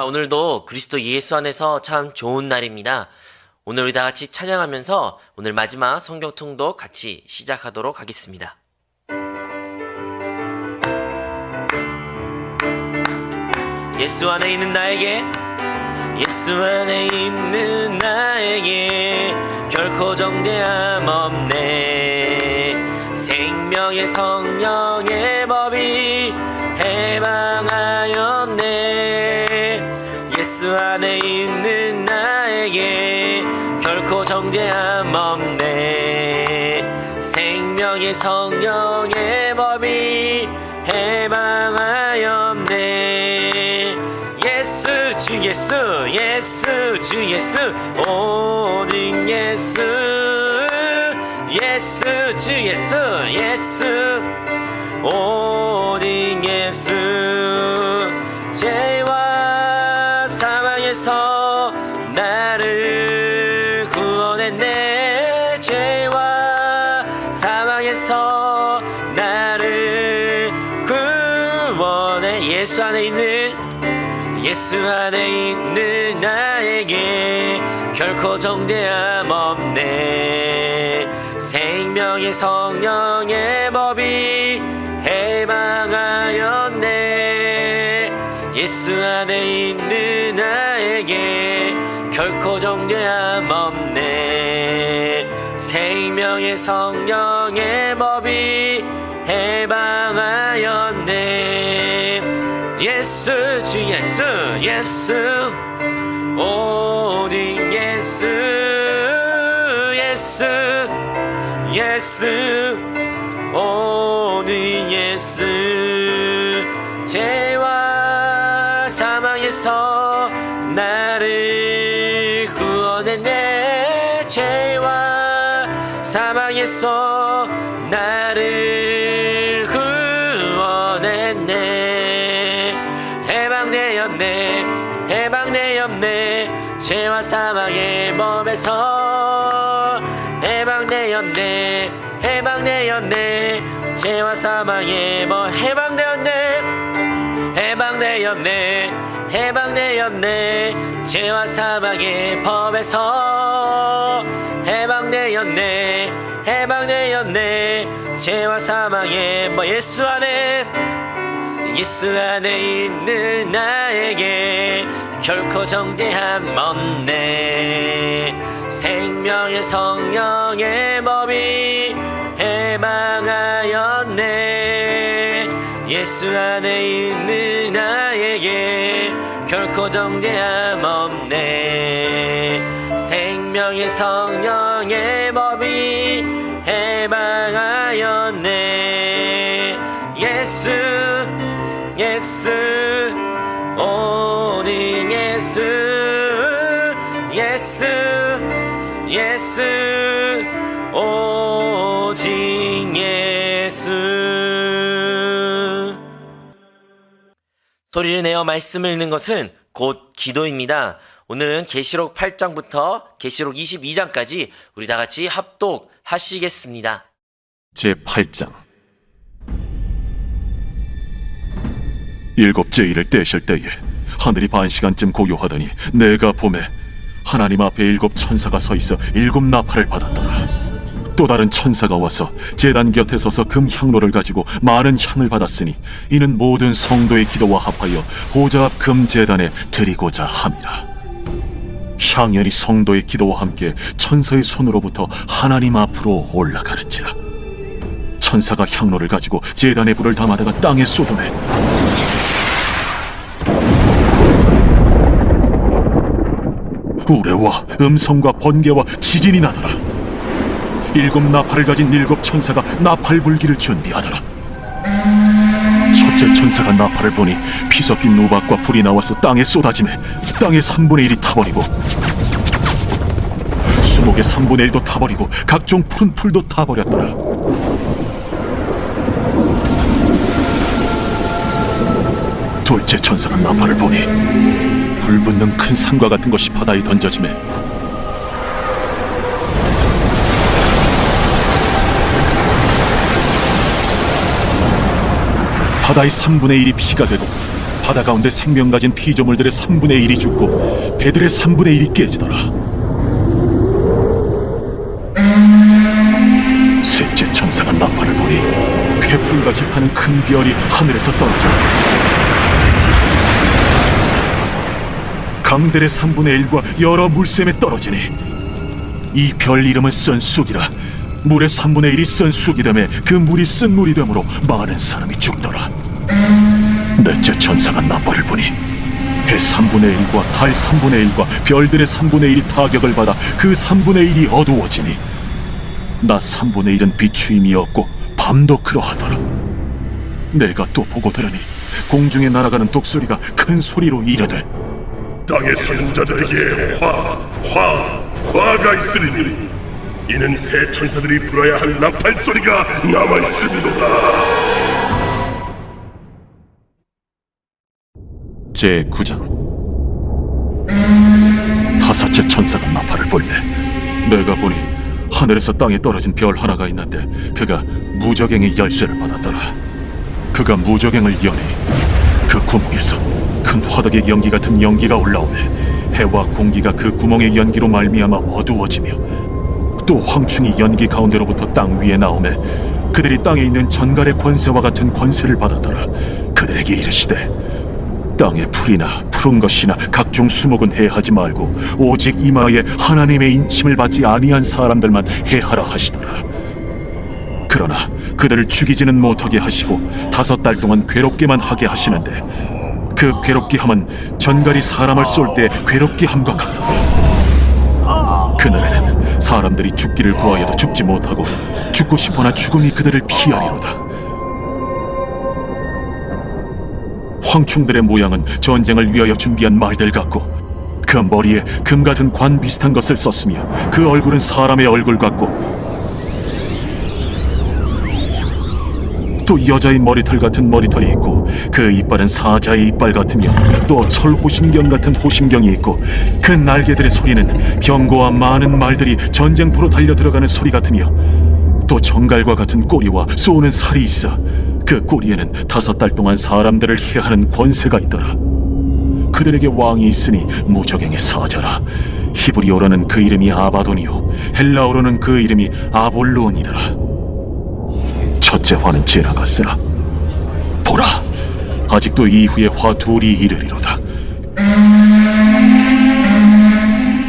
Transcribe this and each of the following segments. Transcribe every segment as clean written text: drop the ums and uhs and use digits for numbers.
오늘도 그리스도 예수 안에서 참 좋은 날입니다. 오늘 우리 다 같이 찬양하면서 오늘 마지막 성경통도 같이 시작하도록 하겠습니다. 예수 안에 있는 나에게, 예수 안에 있는 나에게 결코 정죄함 없네. 생명의 성령의 법이 해방하였네. 예수 안에 있는 나에게 결코 정죄함 없네. 생명의 성령의 법이 해방하였네. 예수 주 예수, 예수 주 예수, 오직 예수, 예수 주 예수, 예수 오직 예수. 죄와 사망에서 나를 구원했네. 죄와 사망에서 나를 구원해. 예수 안에 있는 나에게 결코 정죄함 없네. 생명의 성령의 법이 해방하였네. 예수 안에 있는 나에게 결코 정죄함 없네. 생명의 성령의 법이 해방하였네. 예수 주 예수, 예수 오직 예수, 예수 예수 오직 예수. 죄와 사망에서 나를 구원했네. 죄와 사망에서 나를 구원했네. 해방되었네, 해방되었네. 죄와 사망의 법에서 해방되었네, 해방되었네. 죄와 사망의 법 해방되었네, 해방되었네, 해방되었네. 죄와 사망의 법에서 해방되었네, 해방되었네. 죄와 사망의 법. 예수 안에 있는 나에게 결코 정죄함 없네. 생명의 성령의 법이 해방하였네. 예수 안에 있는 나에게 결코 정죄함 없네. 생명의 성령의 법이 해방하였네. 예수, 예수 오직 예수, 예수, 예수 오직 예수. 소리를 내어 말씀을 읽는 것은 곧 기도입니다. 오늘은 계시록 8장부터 계시록 22장까지 우리 다 같이 합독하시겠습니다. 제8장. 일곱째 일을 떼실 때에 하늘이 반시간쯤 고요하더니 내가 보매 하나님 앞에 일곱 천사가 서 있어 일곱 나팔을 받았더라. 또 다른 천사가 와서 제단 곁에 서서 금 향로를 가지고 많은 향을 받았으니 이는 모든 성도의 기도와 합하여 보좌 앞 금 제단에 드리고자 함이라. 향연이 성도의 기도와 함께 천사의 손으로부터 하나님 앞으로 올라가는지라. 천사가 향로를 가지고 제단에 불을 담아다가 땅에 쏟으매 우레와 음성과 번개와 지진이 나더라. 일곱 나팔을 가진 일곱 천사가 나팔 불기를 준비하더라. 첫째 천사가 나팔을 보니 피 섞인 우박과 불이 나와서 땅에 쏟아지매 땅의 3분의 1이 타버리고 수목의 3분의 1도 타버리고 각종 푸른 풀도 타버렸더라. 둘째 천사가 나팔을 보니 불붙는 큰 산과 같은 것이 바다에 던져지매 바다의 3분의 1이 피가 되고 바다 가운데 생명 가진 피조물들의 3분의 1이 죽고 배들의 3분의 1이 깨지더라. 셋째 천사가 나팔을 보니 횃불같이 타는 큰 별이 하늘에서 떨어져 강들의 3분의 1과 여러 물샘에 떨어지니 이 별 이름은 쓴 쑥이라. 물의 3분의 1이 쓴 쑥이 되매 그 물이 쓴 물이 되므로 많은 사람이 죽더라. 넷째 천사가 나팔을 보니 해 3분의 1과 달 3분의 1과 별들의 3분의 1이 타격을 받아 그 3분의 1이 어두워지니 낮 3분의 1은 비추임이 없고 밤도 그러하더라. 내가 또 보고 들으니 공중에 날아가는 독소리가 큰 소리로 이르되 땅의 사는 자들에게 화가 있으리니 이는 새 천사들이 불어야 할 나팔 소리가 남아있음이로다. 제9장 다섯째 천사가 나팔을 불매 내가 보니 하늘에서 땅에 떨어진 별 하나가 있는데 그가 무저갱의 열쇠를 받았더라. 그가 무저갱을 여니 그 구멍에서 큰 화덕의 연기 같은 연기가 올라오매 해와 공기가 그 구멍의 연기로 말미암아 어두워지며 또 황충이 연기 가운데로부터 땅 위에 나오매 그들이 땅에 있는 전갈의 권세와 같은 권세를 받았더라. 그들에게 이르시되 땅의 풀이나 푸른 것이나 각종 수목은 해하지 말고 오직 이마에 하나님의 인침을 받지 아니한 사람들만 해하라 하시더라. 그러나 그들을 죽이지는 못하게 하시고 5달 동안 괴롭게만 하게 하시는데 그 괴롭게 함은 전갈이 사람을 쏠 때 괴롭게 함과 같더라. 그날에는 사람들이 죽기를 구하여도 죽지 못하고 죽고 싶어나 죽음이 그들을 피하리로다. 황충들의 모양은 전쟁을 위하여 준비한 말들 같고 그 머리에 금 같은 관 비슷한 것을 썼으며 그 얼굴은 사람의 얼굴 같고 또 여자의 머리털 같은 머리털이 있고 그 이빨은 사자의 이빨 같으며 또 철 호심경 같은 호심경이 있고 그 날개들의 소리는 병거와 많은 말들이 전쟁터로 달려 들어가는 소리 같으며 또 정갈과 같은 꼬리와 쏘는 살이 있어 그 꼬리에는 5달 동안 사람들을 해하는 권세가 있더라. 그들에게 왕이 있으니 무저갱의 사자라. 히브리어로는 그 이름이 아바돈이요 헬라어로는 그 이름이 아볼론이더라. 첫째 화는 지나갔으나 보라, 아직도 이후에 화 둘이 이르리로다.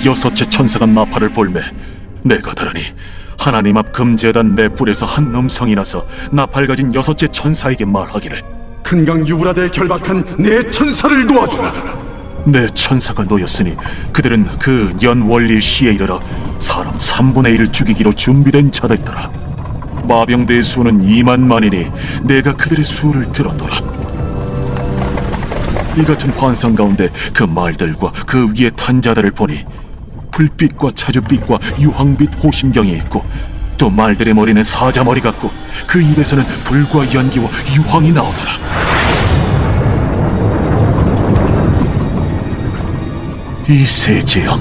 여섯째 천사가 나팔을 불매 내가 들으니 하나님 앞 금제단 내 뿔에서 한 음성이 나서 나팔 가진 여섯째 천사에게 말하기를 큰 강 유브라데에 결박한 내 천사를 놓아주라. 내 천사가 놓였으니 그들은 그 연 월일 시에 이르러 사람 3분의 1을 죽이기로 준비된 자들이더라. 마병대의 수는 2만만이니 내가 그들의 수를 들었더라. 이 같은 환상 가운데 그 말들과 그 위에 탄 자들을 보니 불빛과 차주빛과 유황빛 호심경이 있고 또 말들의 머리는 사자 머리 같고 그 입에서는 불과 연기와 유황이 나오더라. 이 세 재앙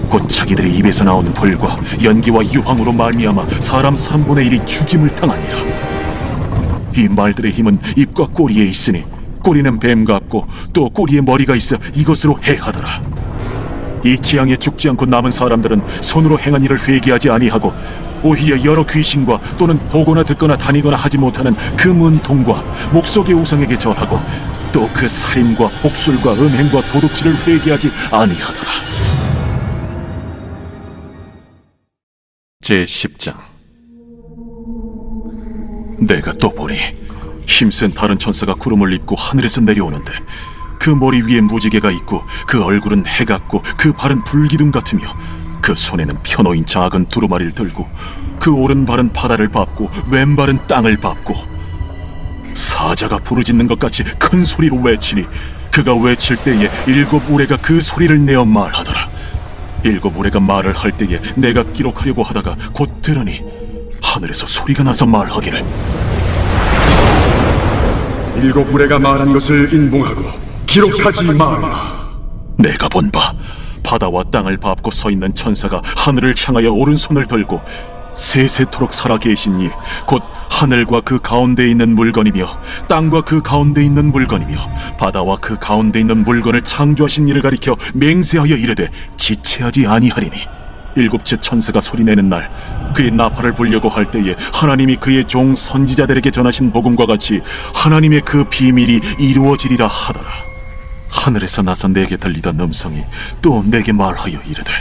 곧 자기들의 입에서 나오는 불과 연기와 유황으로 말미암아 사람 3분의 1이 죽임을 당하니라. 이 말들의 힘은 입과 꼬리에 있으니 꼬리는 뱀 같고 또 꼬리에 머리가 있어 이것으로 해하더라. 이 재앙에 죽지 않고 남은 사람들은 손으로 행한 일을 회개하지 아니하고 오히려 여러 귀신과 또는 보거나 듣거나 다니거나 하지 못하는 그 문통과 목석의 우상에게 절하고 또 그 살인과 복술과 음행과 도둑질을 회개하지 아니하더라. 제10장 내가 또 보니 힘센 다른 천사가 구름을 입고 하늘에서 내려오는데 그 머리 위에 무지개가 있고 그 얼굴은 해 같고 그 발은 불기둥 같으며 그 손에는 펴놓인 작은 두루마리를 들고 그 오른발은 바다를 밟고 왼발은 땅을 밟고 사자가 부르짖는 것 같이 큰 소리로 외치니 그가 외칠 때에 7 우레가 그 소리를 내어 말하더라. 7 우레가 말을 할 때에 내가 기록하려고 하다가 곧 들으니 하늘에서 소리가 나서 말하기를 7 우레가 말한 것을 인봉하고 기록하지 말라. 내가 본 바 바다와 땅을 밟고 서 있는 천사가 하늘을 향하여 오른손을 들고 세세토록 살아 계신 이 곧 하늘과 그 가운데 있는 물건이며 땅과 그 가운데 있는 물건이며 바다와 그 가운데 있는 물건을 창조하신 이를 가리켜 맹세하여 이르되 지체하지 아니하리니 일곱째 천사가 소리내는 날 그의 나팔을 불려고 할 때에 하나님이 그의 종 선지자들에게 전하신 복음과 같이 하나님의 그 비밀이 이루어지리라 하더라. 하늘에서 나서 내게 들리던 음성이 또 내게 말하여 이르되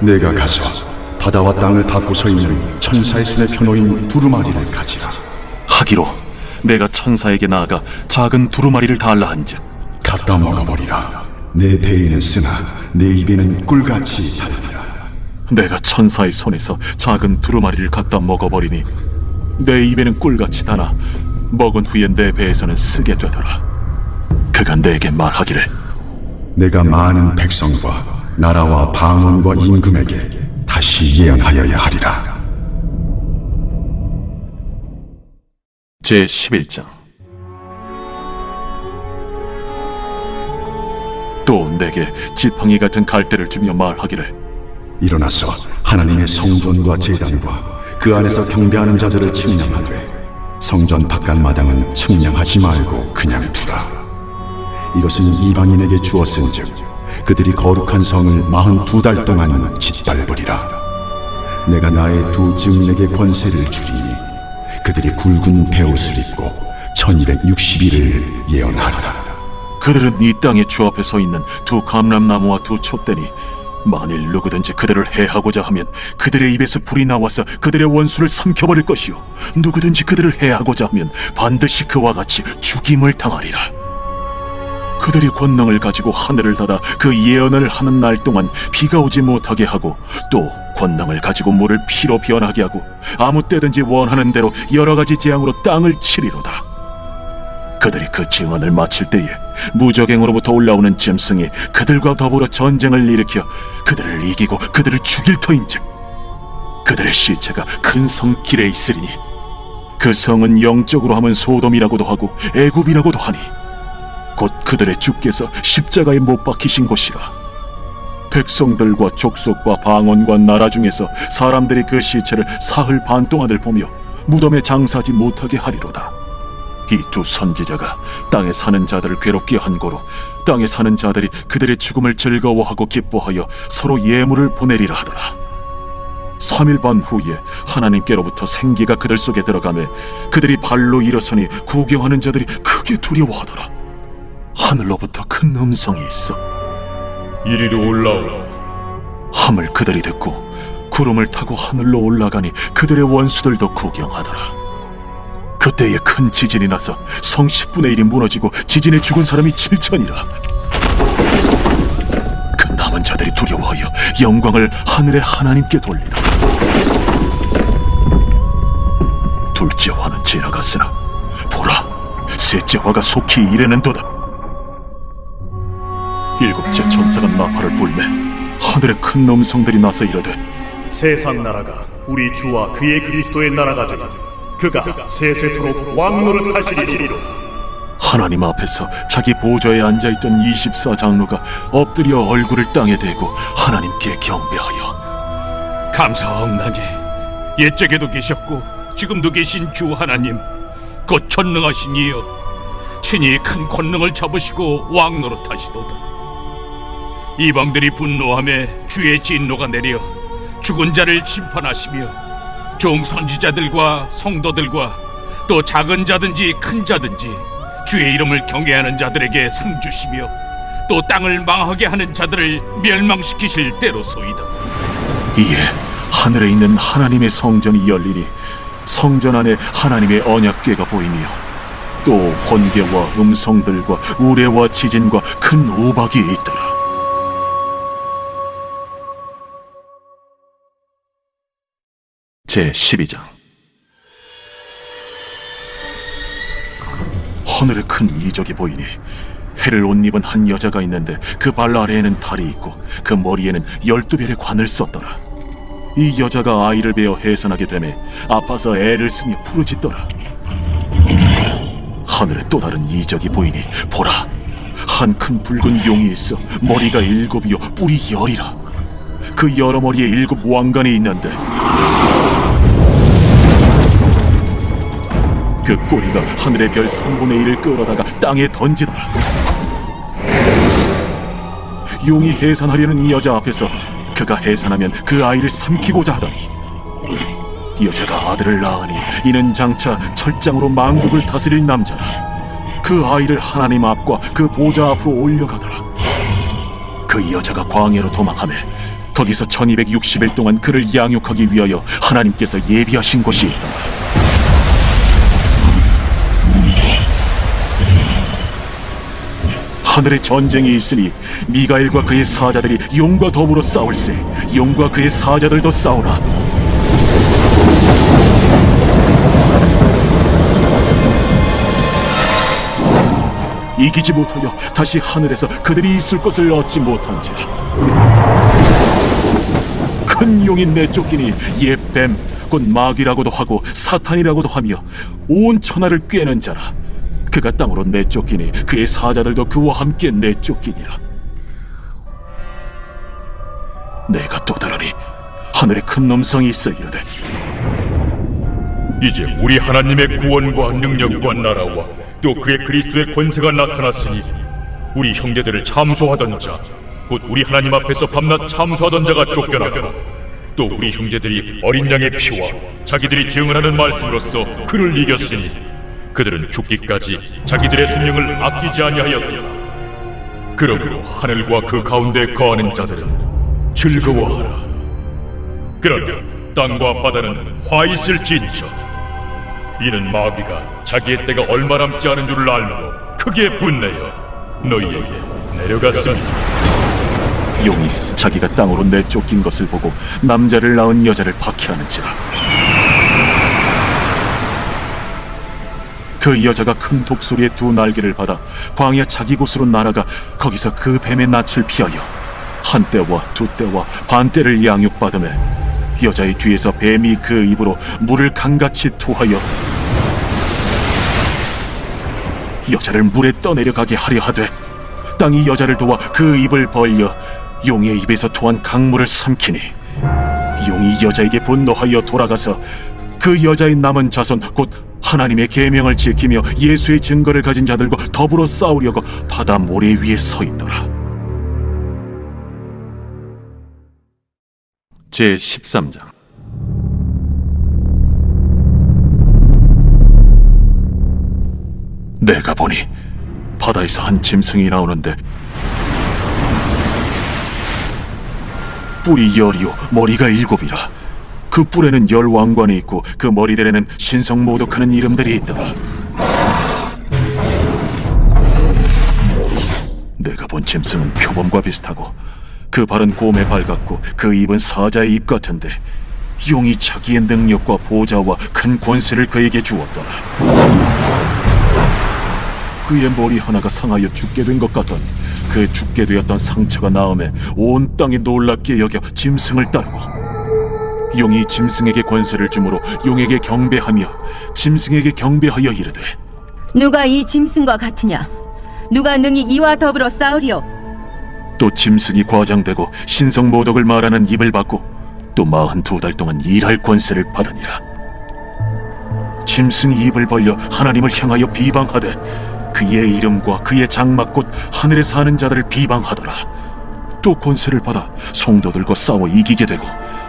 내가 가서 바다와 땅을 닫고 서 있는 천사의 손에 펴놓인 두루마리를 가지라. 하기로 내가 천사에게 나아가 작은 두루마리를 달라 한즉 갖다 먹어버리라. 내 배에는 쓰나 내 입에는 꿀같이 달리라. 내가 천사의 손에서 작은 두루마리를 갖다 먹어버리니 내 입에는 꿀같이 달아 먹은 후에 내 배에서는 쓰게 되더라. 그가 내게 말하기를 내가 많은 백성과 나라와 방언과 임금에게 다시 예언하여야 하리라. 제11장. 또 내게 지팡이 같은 갈대를 주며 말하기를 일어나서 하나님의 성전과 제단과 그 안에서 경배하는 자들을 측량하되 성전 바깥 마당은 측량하지 말고 그냥 두라. 이것은 이방인에게 주었은즉 그들이 거룩한 성을 42달 동안 짓밟으리라. 내가 나의 두 증인에게 권세를 주리니 그들이 굵은 베옷을 입고 1260일을 예언하리라. 그들은 이 땅의 주 앞에 서 있는 두 감람나무와 두 촛대니 만일 누구든지 그들을 해하고자 하면 그들의 입에서 불이 나와서 그들의 원수를 삼켜버릴 것이요 누구든지 그들을 해하고자 하면 반드시 그와 같이 죽임을 당하리라. 그들이 권능을 가지고 하늘을 닫아 그 예언을 하는 날 동안 비가 오지 못하게 하고 또 권능을 가지고 물을 피로 변하게 하고 아무 때든지 원하는 대로 여러 가지 재앙으로 땅을 치리로다. 그들이 그 증언을 마칠 때에 무적행으로부터 올라오는 짐승이 그들과 더불어 전쟁을 일으켜 그들을 이기고 그들을 죽일 터인즉 그들의 시체가 큰 성 길에 있으리니 그 성은 영적으로 하면 소돔이라고도 하고 애굽이라고도 하니 곧 그들의 주께서 십자가에 못 박히신 곳이라. 백성들과 족속과 방언과 나라 중에서 사람들이 그 시체를 사흘 반 동안을 보며 무덤에 장사하지 못하게 하리로다. 이 두 선지자가 땅에 사는 자들을 괴롭게 한 고로 땅에 사는 자들이 그들의 죽음을 즐거워하고 기뻐하여 서로 예물을 보내리라 하더라. 3일 반 후에 하나님께로부터 생기가 그들 속에 들어가매 그들이 발로 일어서니 구경하는 자들이 크게 두려워하더라. 하늘로부터 큰 음성이 있어 이리로 올라오라. 함을 그들이 듣고 구름을 타고 하늘로 올라가니 그들의 원수들도 구경하더라. 그때에 큰 지진이 나서 성 10분의 1이 무너지고 지진에 죽은 사람이 7천이라. 그 남은 자들이 두려워하여 영광을 하늘의 하나님께 돌리다. 둘째 화는 지나갔으나 보라, 셋째 화가 속히 이르는도다. 일곱째 천사가 나팔을 불매 하늘에 큰 음성들이 나서 이르되 세상 나라가 우리 주와 그의 그리스도의 나라가 되니 그가 세세토록 왕노릇 하시리로다. 하나님 앞에서 자기 보좌에 앉아있던 24장로가 엎드려 얼굴을 땅에 대고 하나님께 경배하여 감사하옵나니 옛적에도 계셨고 지금도 계신 주 하나님 곧 전능하신 이여 친히 큰 권능을 잡으시고 왕노릇하시도다. 이방들이 분노하며 주의 진노가 내려 죽은 자를 심판하시며 종 선지자들과 성도들과 또 작은 자든지 큰 자든지 주의 이름을 경외하는 자들에게 상 주시며 또 땅을 망하게 하는 자들을 멸망시키실 때로소이다. 이에 하늘에 있는 하나님의 성전이 열리니 성전 안에 하나님의 언약궤가 보이며 또 번개와 음성들과 우레와 지진과 큰 우박이 있더라. 제12장. 하늘에 큰 이적이 보이니 해를 옷 입은 한 여자가 있는데 그 발 아래에는 달이 있고 그 머리에는 12별의 관을 썼더라. 이 여자가 아이를 베어 해산하게 되매 아파서 애를 쓰며 부르짖더라. 하늘에 또 다른 이적이 보이니 보라, 한 큰 붉은 용이 있어 머리가 7이요 뿔이 10이라. 그 여러 머리에 7 왕관이 있는데 그 꼬리가 하늘의 별 3분의 1을 끌어다가 땅에 던지더라. 용이 해산하려는 이 여자 앞에서 그가 해산하면 그 아이를 삼키고자 하더니 여자가 아들을 낳으니 이는 장차 철장으로 만국을 다스릴 남자라. 그 아이를 하나님 앞과 그 보좌 앞으로 올려가더라. 그 여자가 광야로 도망하며 거기서 1260일 동안 그를 양육하기 위하여 하나님께서 예비하신 곳이 있더라. 하늘에 전쟁이 있으니 미가엘과 그의 사자들이 용과 더불어 싸울세. 용과 그의 사자들도 싸우나 이기지 못하여 다시 하늘에서 그들이 있을 것을 얻지 못한지라. 큰 용이 내쫓기니 옛 뱀 곧 마귀라고도 하고 사탄이라고도 하며 온 천하를 꿰는 자라. 그가 땅으로 내쫓기니 그의 사자들도 그와 함께 내쫓기니라. 내가 또 들으니 하늘에 큰 음성이 있어 이르되 이제 우리 하나님의 구원과 능력과 나라와 또 그의 그리스도의 권세가 나타났으니 우리 형제들을 참소하던 자, 곧 우리 하나님 앞에서 밤낮 참소하던 자가 쫓겨나고 또 우리 형제들이 어린 양의 피와 자기들이 증언하는 말씀으로써 그를 이겼으니 그들은 죽기까지 자기들의 생명을 아끼지 아니하였다. 그러므로 하늘과 그 가운데 거하는 자들은 즐거워하라. 그러나 땅과 바다는 화 있을진저 이는 마귀가 자기의 때가 얼마 남지 않은 줄을 알므로 크게 분내어 너희에게 내려갔습니다. 용이 자기가 땅으로 내쫓긴 것을 보고 남자를 낳은 여자를 박해하는지라. 그 여자가 큰 독소리의 두 날개를 받아 광야 자기 곳으로 날아가 거기서 그 뱀의 낯을 피하여 한 때와 두 때와 반 때를 양육받으며 여자의 뒤에서 뱀이 그 입으로 물을 강같이 토하여 여자를 물에 떠내려가게 하려 하되 땅이 여자를 도와 그 입을 벌려 용의 입에서 토한 강물을 삼키니 용이 여자에게 분노하여 돌아가서 그 여자의 남은 자손 곧 하나님의 계명을 지키며 예수의 증거를 가진 자들과 더불어 싸우려고 바다 모래 위에 서 있더라. 제13장. 내가 보니 바다에서 한 짐승이 나오는데 뿔이 10이요 머리가 7이라. 그 뿔에는 10왕관이 있고 그 머리들에는 신성모독하는 이름들이 있더라. 내가 본 짐승은 표범과 비슷하고 그 발은 곰의 발 같고 그 입은 사자의 입 같은데 용이 자기의 능력과 보좌와 큰 권세를 그에게 주었더라. 그의 머리 하나가 상하여 죽게 된 것 같더니 그 죽게 되었던 상처가 나음에 온 땅이 놀랍게 여겨 짐승을 따르고 용이 짐승에게 권세를 주므로 용에게 경배하며 짐승에게 경배하여 이르되 누가 이 짐승과 같으냐? 누가 능히 이와 더불어 싸우리요? 또 짐승이 과장되고 신성모독을 말하는 입을 받고 또 42달 동안 일할 권세를 받으니라. 짐승이 입을 벌려 하나님을 향하여 비방하되 그의 이름과 그의 장막 곧 하늘에 사는 자들을 비방하더라. 또 권세를 받아 성도들과 싸워 이기게 되고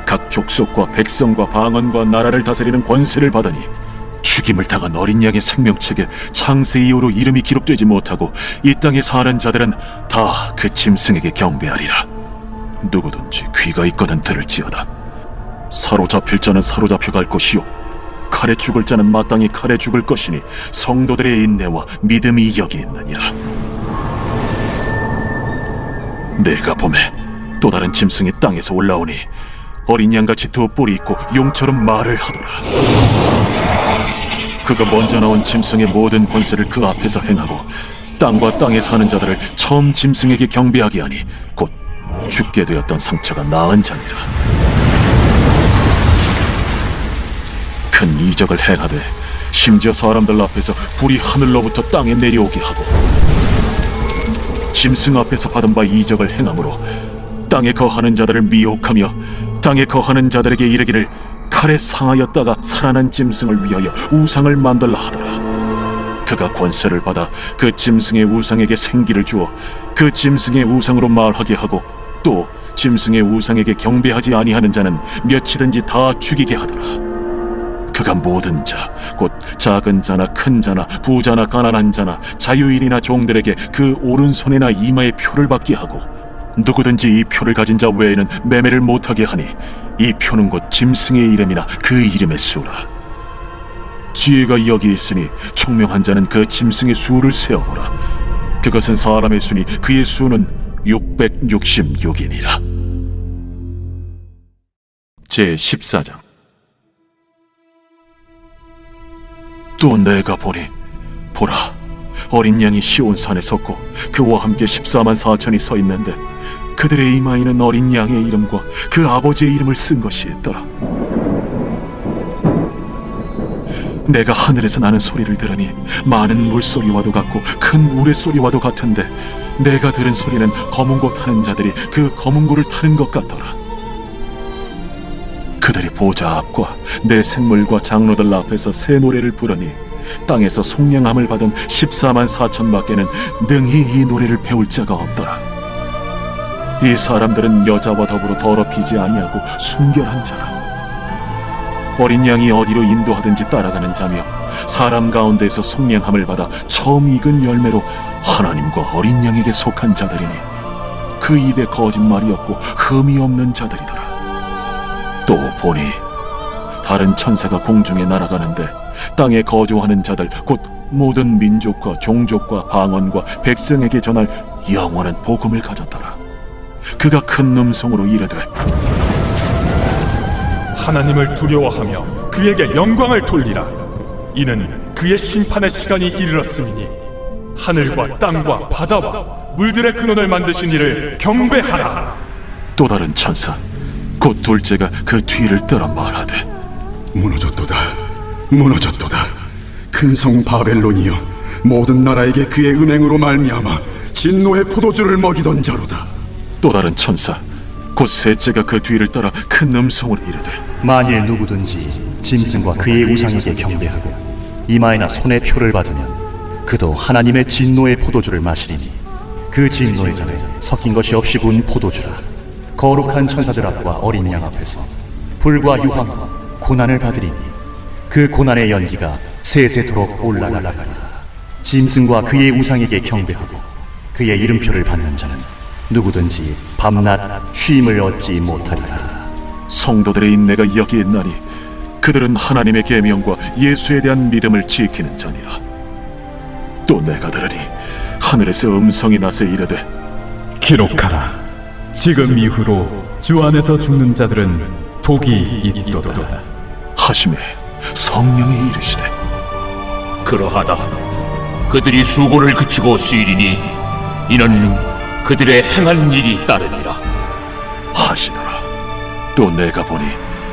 각 족속과 백성과 방언과 나라를 다스리는 권세를 받으니 죽임을 당한 어린 양의 생명책에 창세 이후로 이름이 기록되지 못하고 이 땅에 사는 자들은 다 그 짐승에게 경배하리라. 누구든지 귀가 있거든 들을지어다. 사로잡힐 자는 사로잡혀 갈 것이요 칼에 죽을 자는 마땅히 칼에 죽을 것이니 성도들의 인내와 믿음이 여기 있느니라. 내가 보매 또 다른 짐승이 땅에서 올라오니 어린 양같이 두 뿔이 있고 용처럼 말을 하더라. 그가 먼저 나온 짐승의 모든 권세를 그 앞에서 행하고 땅과 땅에 사는 자들을 처음 짐승에게 경배하게 하니 곧 죽게 되었던 상처가 나은 자니라. 큰 이적을 행하되 심지어 사람들 앞에서 불이 하늘로부터 땅에 내려오게 하고 짐승 앞에서 받은 바 이적을 행함으로 땅에 거하는 자들을 미혹하며 땅에 거하는 자들에게 이르기를 칼에 상하였다가 살아난 짐승을 위하여 우상을 만들라 하더라. 그가 권세를 받아 그 짐승의 우상에게 생기를 주어 그 짐승의 우상으로 말하게 하고 또 짐승의 우상에게 경배하지 아니하는 자는 며칠든지 다 죽이게 하더라. 그가 모든 자, 곧 작은 자나 큰 자나 부자나 가난한 자나 자유인이나 종들에게 그 오른손이나 이마에 표를 받게 하고 누구든지 이 표를 가진 자 외에는 매매를 못하게 하니 이 표는 곧 짐승의 이름이나 그 이름의 수라. 지혜가 여기 있으니 총명한 자는 그 짐승의 수를 세어보라. 그것은 사람의 수니 그의 수는 666이니라. 제14장. 또 내가 보니 보라, 어린 양이 시온산에 섰고 그와 함께 14만 4천이 서 있는데 그들의 이마에는 어린 양의 이름과 그 아버지의 이름을 쓴 것이 있더라. 내가 하늘에서 나는 소리를 들으니 많은 물소리와도 같고 큰 우레소리와도 같은데 내가 들은 소리는 검은고 타는 자들이 그 검은고를 타는 것 같더라. 그들이 보좌 앞과 내 생물과 장로들 앞에서 새 노래를 부르니 땅에서 속량함을 받은 14만 4천 밖에는 능히 이 노래를 배울 자가 없더라. 이 사람들은 여자와 더불어 더럽히지 아니하고 순결한 자라. 어린 양이 어디로 인도하든지 따라가는 자며 사람 가운데서 속량함을 받아 처음 익은 열매로 하나님과 어린 양에게 속한 자들이니 그 입에 거짓말이 없고 흠이 없는 자들이더라. 또 보니 다른 천사가 공중에 날아가는데 땅에 거주하는 자들 곧 모든 민족과 종족과 방언과 백성에게 전할 영원한 복음을 가졌더라. 그가 큰 음성으로 이르되 하나님을 두려워하며 그에게 영광을 돌리라. 이는 그의 심판의 시간이 이르렀음이니 하늘과 땅과 바다와 물들의 근원을 만드신 이를 경배하라. 또 다른 천사 곧 둘째가 그 뒤를 따라 말하되 무너졌도다, 무너졌도다. 큰 성 바벨론이여, 모든 나라에게 그의 은행으로 말미암아 진노의 포도주를 먹이던 자로다. 또 다른 천사 곧 셋째가 그 뒤를 따라 큰 음성으로 이르되 만일 누구든지 짐승과 그의 우상에게 경배하고 이마에나 손에 표를 받으면 그도 하나님의 진노의 포도주를 마시리니 그 진노의 잔에 섞인 것이 없이 부은 포도주라. 거룩한 천사들 앞과 어린 양 앞에서 불과 유황과 고난을 받으리니 그 고난의 연기가 세세토록 올라가리라. 짐승과 그의 우상에게 경배하고 그의 이름표를 받는 자는 누구든지 밤낮 쉼을 얻지 못하리라. 성도들의 인내가 여기 있나니 그들은 하나님의 계명과 예수에 대한 믿음을 지키는 자니라. 또 내가 들으니 하늘에서 음성이 나서 이르되 기록하라. 지금 이후로 주 안에서 죽는 자들은 복이 있도다 하시매 성령이 이르시되 그러하다. 그들이 수고를 그치고 쉬리니 이는 그들의 행한 일이 따르니라 하시더라. 또 내가 보니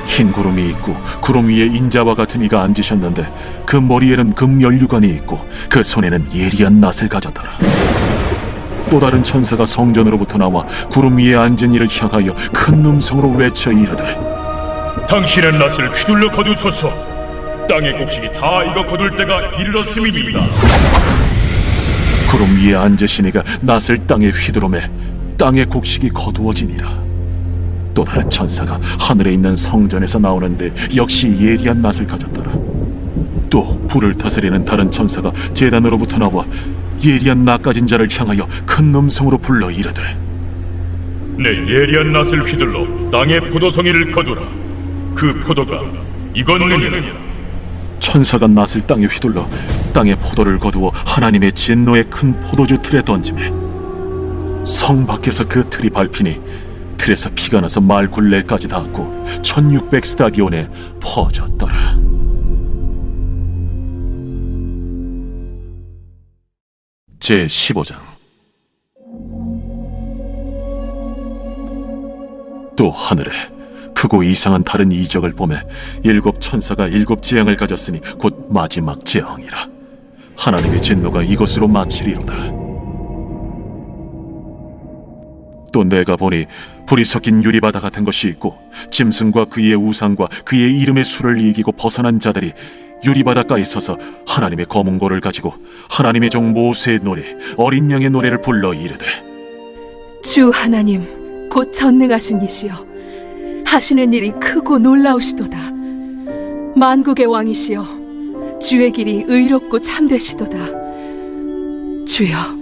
흰 구름이 있고 구름 위에 인자와 같은 이가 앉으셨는데 그 머리에는 금연류관이 있고 그 손에는 예리한 낫을 가졌더라. 또 다른 천사가 성전으로부터 나와 구름 위에 앉은 이를 향하여 큰 음성으로 외쳐 이르되 당신의 낫을 휘둘러 거두소서. 땅의 곡식이 다 익어 거둘 때가 이르렀음이니이다. 구름 위에 앉으신 이가 낫을 땅에 휘두르매 땅의 곡식이 거두어지니라. 또 다른 천사가 하늘에 있는 성전에서 나오는데 역시 예리한 낫을 가졌더라. 또 불을 다스리는 다른 천사가 제단으로부터 나와 예리한 낫 가진 자를 향하여 큰 음성으로 불러 이르되 내 예리한 낫을 휘둘러 땅의 포도송이를 거두라. 그 포도가 익었느니라. 천사가 낫을 땅에 휘둘러 땅의 포도를 거두어 하나님의 진노의 큰 포도주 틀에 던지매 성 밖에서 그 틀이 밟히니 틀에서 피가 나서 말 굴레까지 닿았고 1600스타디온에 퍼졌더라. 제15장. 또 하늘에 크고 이상한 다른 이적을 보매 일곱 천사가 일곱 재앙을 가졌으니 곧 마지막 재앙이라. 하나님의 진노가 이것으로 마치리로다. 또 또 내가 보니 불이 섞인 유리바다 같은 것이 있고 짐승과 그의 우상과 그의 이름의 수를 이기고 벗어난 자들이 유리바닷가에 서서 하나님의 검은고를 가지고 하나님의 종 모세의 노래 어린 양의 노래를 불러 이르되 주 하나님 곧 전능하신 이시여 하시는 일이 크고 놀라우시도다. 만국의 왕이시여 주의 길이 의롭고 참되시도다. 주여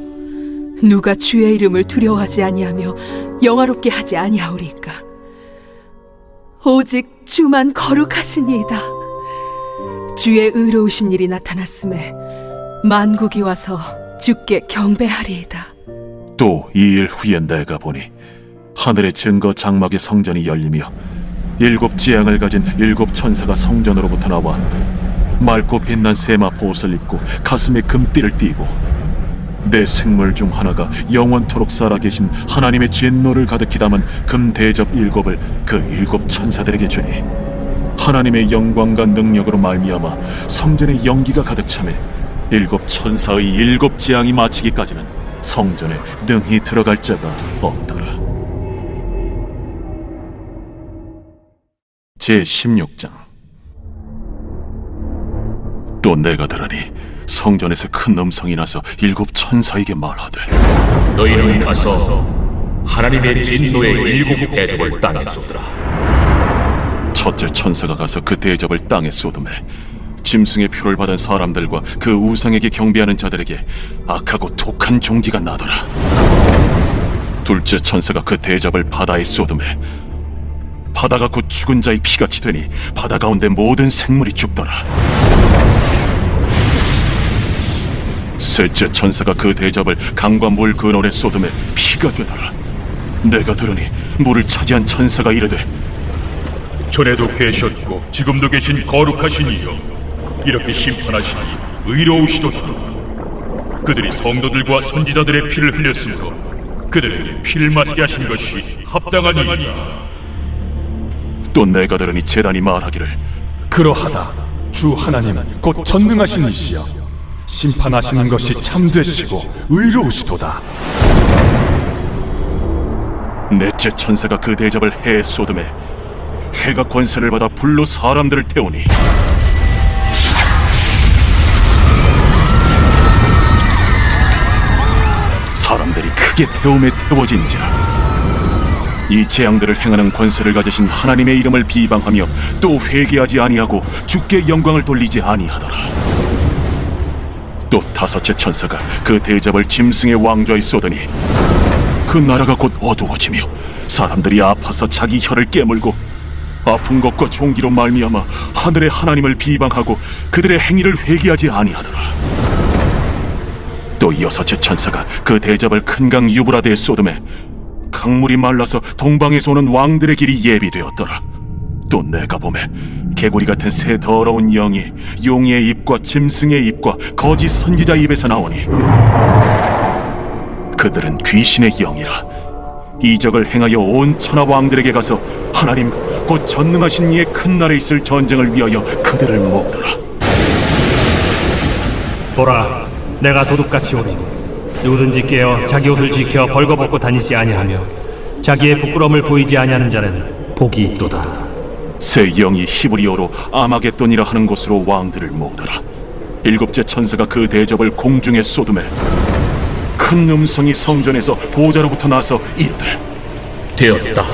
누가 주의 이름을 두려워하지 아니하며 영화롭게 하지 아니하오리까. 오직 주만 거룩하시니이다. 주의 의로우신 일이 나타났음에 만국이 와서 주께 경배하리이다. 또 2일 후에 내가 보니 하늘의 증거 장막의 성전이 열리며 7 재앙을 가진 7 천사가 성전으로부터 나와 맑고 빛난 세마포 옷을 입고 가슴에 금띠를 띠고 내 생물 중 하나가 영원토록 살아계신 하나님의 진노를 가득히 담은 금 대접 7을 그 7 천사들에게 주니 하나님의 영광과 능력으로 말미암아 성전에 연기가 가득 차매 7 천사의 7 재앙이 마치기까지는 성전에 능히 들어갈 자가 없더라. 제16장. 또 내가 들으니 성전에서 큰 음성이 나서 7 천사에게 말하되 너희는 가서 하나님의 진노의 7 대접을 땅에 쏟으라. 첫째 천사가 가서 그 대접을 땅에 쏟음에 짐승의 표를 받은 사람들과 그 우상에게 경배하는 자들에게 악하고 독한 종기가 나더라. 둘째 천사가 그 대접을 바다에 쏟음에 바다가 곧 죽은 자의 피같이 되니 바다 가운데 모든 생물이 죽더라. 셋째 천사가 그 대접을 강과 물 근원에 쏟음에 피가 되더라. 내가 들으니 물을 차지한 천사가 이르되 전에도 계셨고 지금도 계신 거룩하신 이여 이렇게 심판하시니 의로우시도다. 그들이 성도들과 선지자들의 피를 흘렸으므로 그들에게 피를 마시게 하신 것이 합당하니이다. 또 내가 들으니 제단이 말하기를 그러하다. 주 하나님 곧 전능하신 이시여 심판하시는 것이 참되시고 의로우시도다. 넷째 천사가 그 대접을 해에 쏟음에 해가 권세를 받아 불로 사람들을 태우니 사람들이 크게 태움에 태워진지라. 이 재앙들을 행하는 권세를 가지신 하나님의 이름을 비방하며 또 회개하지 아니하고 주께 영광을 돌리지 아니하더라. 또 다섯째 천사가 그 대접을 짐승의 왕좌에 쏟으니 그 나라가 곧 어두워지며 사람들이 아파서 자기 혀를 깨물고 아픈 것과 종기로 말미암아 하늘의 하나님을 비방하고 그들의 행위를 회개하지 아니하더라. 또 여섯째 천사가 그 대접을 큰 강 유브라데에 쏟음에 강물이 말라서 동방에서 오는 왕들의 길이 예비되었더라. 또 내가 보매 개구리 같은 새 더러운 영이 용의 입과 짐승의 입과 거짓 선지자 입에서 나오니 그들은 귀신의 영이라. 이적을 행하여 온 천하 왕들에게 가서 하나님 곧 전능하신 이의 큰 날에 있을 전쟁을 위하여 그들을 모으더라. 보라, 내가 도둑같이 오리니 누구든지 깨어 자기 옷을 지켜 벌거벗고 다니지 아니하며 자기의 부끄러움을 보이지 아니하는 자는 복이 있도다. 새 영이 히브리어로 아마겟돈이라 하는 곳으로 왕들을 모으더라. 7째 천사가 그 대접을 공중에 쏟음에 큰 음성이 성전에서 보좌로부터 나서 이르되 되었다.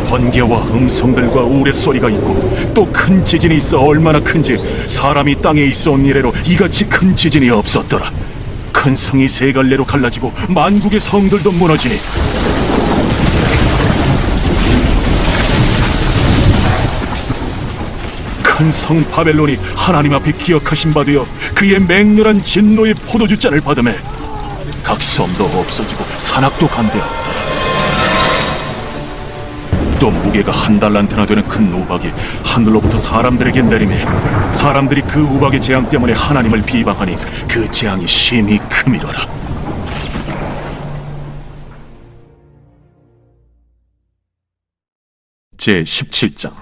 번개와 음성들과 우레소리가 있고 또 큰 지진이 있어 얼마나 큰지 사람이 땅에 있어 온 이래로 이같이 큰 지진이 없었더라. 큰 성이 세 갈래로 갈라지고 만국의 성들도 무너지니 큰 성 바벨론이 하나님 앞에 기억하신 바 되어 그의 맹렬한 진노의 포도주 잔을 받으매 각 섬도 없어지고 산악도 간대하였더라. 또 무게가 1 달란트나 되는 큰 우박이 하늘로부터 사람들에게 내리매 사람들이 그 우박의 재앙 때문에 하나님을 비방하니 그 재앙이 심히 크미더라. 제17장.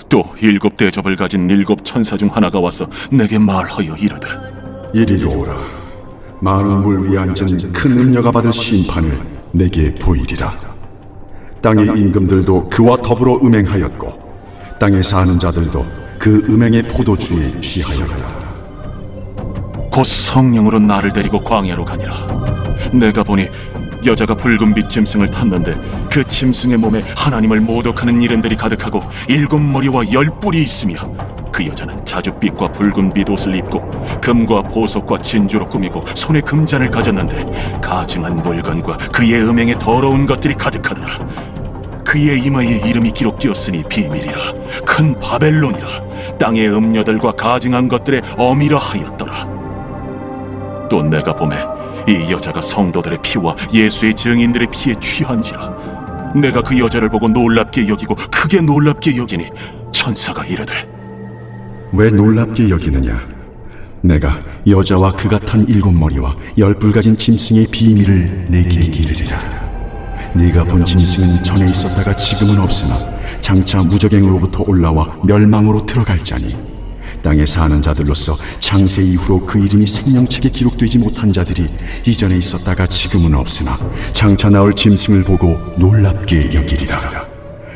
또 7 대접을 가진 7 천사 중 하나가 와서 내게 말하여 이르되 이리로 오라. 많은 물 위에 앉은 큰 음녀가 받을 심판을 내게 보이리라. 땅의 임금들도 그와 더불어 음행하였고 땅에 사는 자들도 그 음행의 포도주에 취하였다. 곧 성령으로 나를 데리고 광야로 가니라. 내가 보니 여자가 붉은빛 짐승을 탔는데 그 짐승의 몸에 하나님을 모독하는 이름들이 가득하고 7머리와 10뿔이 있으며 그 여자는 자줏빛과 붉은빛 옷을 입고 금과 보석과 진주로 꾸미고 손에 금잔을 가졌는데 가증한 물건과 그의 음행에 더러운 것들이 가득하더라. 그의 이마에 이름이 기록되었으니 비밀이라 큰 바벨론이라 땅의 음녀들과 가증한 것들의 어미라 하였더라. 또 내가 보매 이 여자가 성도들의 피와 예수의 증인들의 피에 취한지라. 내가 그 여자를 보고 놀랍게 여기고 크게 놀랍게 여기니 천사가 이르되 왜 놀랍게 여기느냐? 내가 여자와 그가 탄 7머리와 10뿔 가진 짐승의 비밀을 내게 이르리라. 네가 본 짐승은 전에 있었다가 지금은 없으나 장차 무적행으로부터 올라와 멸망으로 들어갈 자니 땅에 사는 자들로서 창세 이후로 그 이름이 생명책에 기록되지 못한 자들이 이전에 있었다가 지금은 없으나 장차 나올 짐승을 보고 놀랍게 여기리라.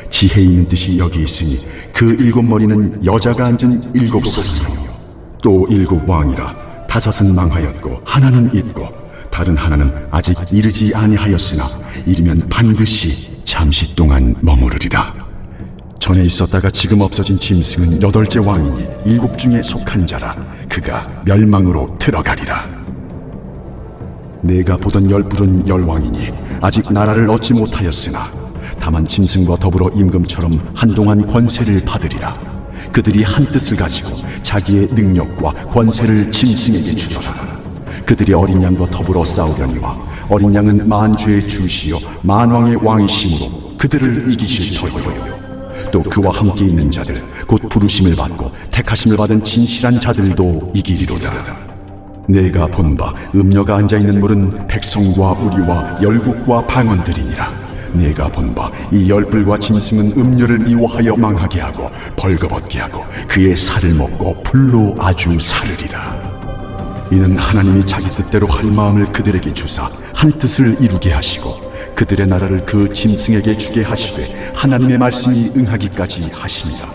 지혜 있는 뜻이 여기 있으니 그 7머리는 여자가 앉은 7사람이요 또 7왕이라. 5은 망하였고 하나는 있고 다른 하나는 아직 이르지 아니하였으나 이르면 반드시 잠시 동안 머무르리라. 전에 있었다가 지금 없어진 짐승은 8째 왕이니 7 중에 속한 자라. 그가 멸망으로 들어가리라. 내가 보던 10뿔은 10왕이니 아직 나라를 얻지 못하였으나 다만 짐승과 더불어 임금처럼 한동안 권세를 받으리라. 그들이 한 뜻을 가지고 자기의 능력과 권세를 짐승에게 주더라. 그들이 어린 양과 더불어 싸우려니와 어린 양은 만주의 주시요 만왕의 왕이심으로 그들을 이기실 터이요. 또 그와 함께 있는 자들 곧 부르심을 받고 택하심을 받은 진실한 자들도 이기리로다. 내가 본 바 음녀가 앉아있는 물은 백성과 우리와 열국과 방언들이니라. 내가 본 바 이 10뿔과 짐승은 음녀를 미워하여 망하게 하고 벌거벗게 하고 그의 살을 먹고 불로 아주 사르리라. 이는 하나님이 자기 뜻대로 할 마음을 그들에게 주사 한 뜻을 이루게 하시고 그들의 나라를 그 짐승에게 주게 하시되 하나님의 말씀이 응하기까지 하십니다.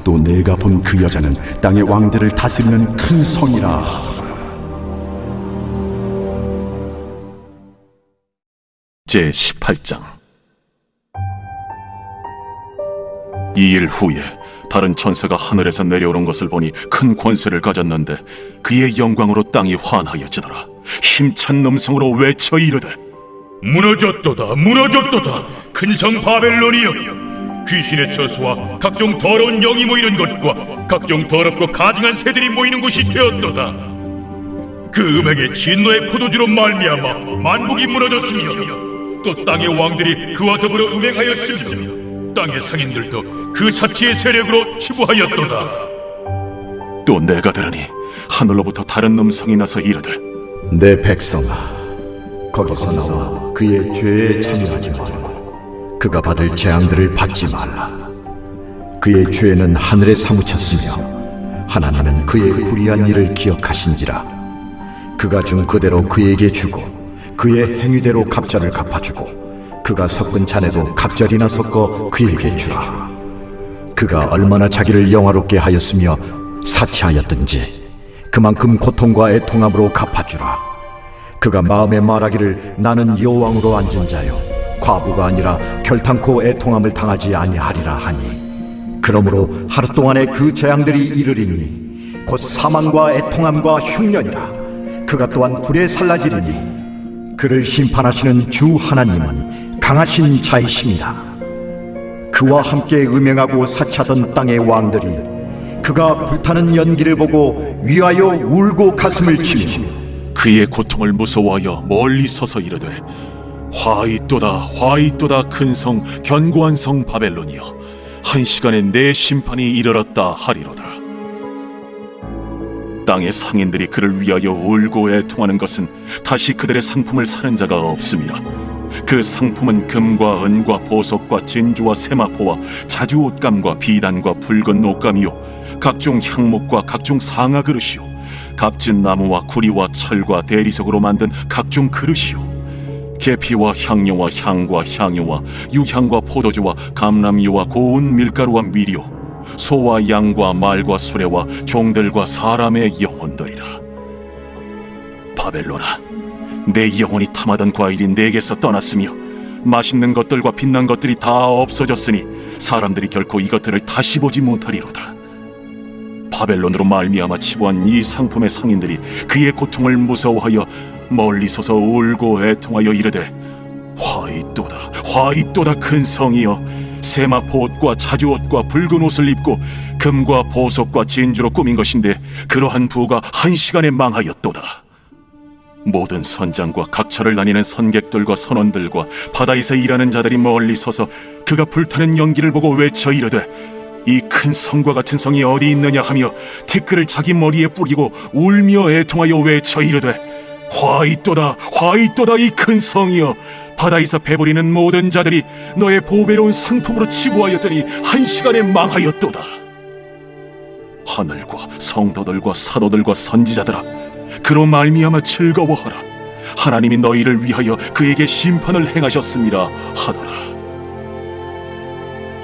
또 내가 본 그 여자는 땅의 왕들을 다스리는 큰 성이라 하더라. 제18장. 이 일 후에 다른 천사가 하늘에서 내려오는 것을 보니 큰 권세를 가졌는데 그의 영광으로 땅이 환하여지더라. 힘찬 음성으로 외쳐 이르되 무너졌도다 무너졌도다 큰 성 바벨론이여 귀신의 처소와 각종 더러운 영이 모이는 곳과 각종 더럽고 가증한 새들이 모이는 곳이 되었도다. 그 음행의 진노의 포도주로 말미암아 만국이 무너졌으며 또 땅의 왕들이 그와 더불어 음행하였으며 땅의 상인들도 그 사치의 세력으로 치부하였도다. 또 내가 들으니 하늘로부터 다른 음성이 나서 이르되 내 백성아, 거기서 나와 그의 죄에 참여하지 말고 그가 받을 재앙들을 받지 말라. 그의 죄는 하늘에 사무쳤으며 하나님은 그의 불의한 일을 기억하신지라. 그가 준 그대로 그에게 주고 그의 행위대로 갑절을 갚아주고 그가 섞은 잔에도 갑절이나 섞어 그에게 주라. 그가 얼마나 자기를 영화롭게 하였으며 사치하였든지 그만큼 고통과 애통함으로 갚아주라. 그가 마음에 말하기를 나는 여왕으로 앉은 자요 과부가 아니라 결탄코 애통함을 당하지 아니하리라 하니 그러므로 하루 동안에 그 재앙들이 이르리니 곧 사망과 애통함과 흉년이라. 그가 또한 불에 살라지리니 그를 심판하시는 주 하나님은 강하신 자이십니다. 그와 함께 음행하고 사치하던 땅의 왕들이 그가 불타는 연기를 보고 위하여 울고 가슴을 치며 그의 고통을 무서워하여 멀리 서서 이르되 화이또다 화이또다 큰 성 견고한 성 바벨론이여 한 시간에 내 심판이 이르렀다 하리로다. 땅의 상인들이 그를 위하여 울고 애통하는 것은 다시 그들의 상품을 사는 자가 없음이라. 그 상품은 금과 은과 보석과 진주와 세마포와 자주 옷감과 비단과 붉은 옷감이요 각종 향목과 각종 상아 그릇이요 값진 나무와 구리와 철과 대리석으로 만든 각종 그릇이요 계피와 향료와 향과 향유와 유향과 포도주와 감람유와 고운 밀가루와 미료 소와 양과 말과 수레와 종들과 사람의 영혼들이라. 바벨론아, 내 영혼이 탐하던 과일이 내게서 떠났으며 맛있는 것들과 빛난 것들이 다 없어졌으니 사람들이 결코 이것들을 다시 보지 못하리로다. 바벨론으로 말미암아 치부한 이 상품의 상인들이 그의 고통을 무서워하여 멀리 서서 울고 애통하여 이르되 화이또다 화이또다 큰 성이여 세마포옷과 자주옷과 붉은 옷을 입고 금과 보석과 진주로 꾸민 것인데 그러한 부가 한 시간에 망하였도다. 모든 선장과 각처를 다니는 선객들과 선원들과 바다에서 일하는 자들이 멀리 서서 그가 불타는 연기를 보고 외쳐 이르되 이 큰 성과 같은 성이 어디 있느냐 하며 티끌을 자기 머리에 뿌리고 울며 애통하여 외쳐 이르되 화이또다 화이또다 이 큰 성이여 바다에서 배부리는 모든 자들이 너의 보배로운 상품으로 치부하였더니 한 시간에 망하였도다. 하늘과 성도들과 사도들과 선지자들아 그로 말미암아 즐거워하라. 하나님이 너희를 위하여 그에게 심판을 행하셨습니다 하더라.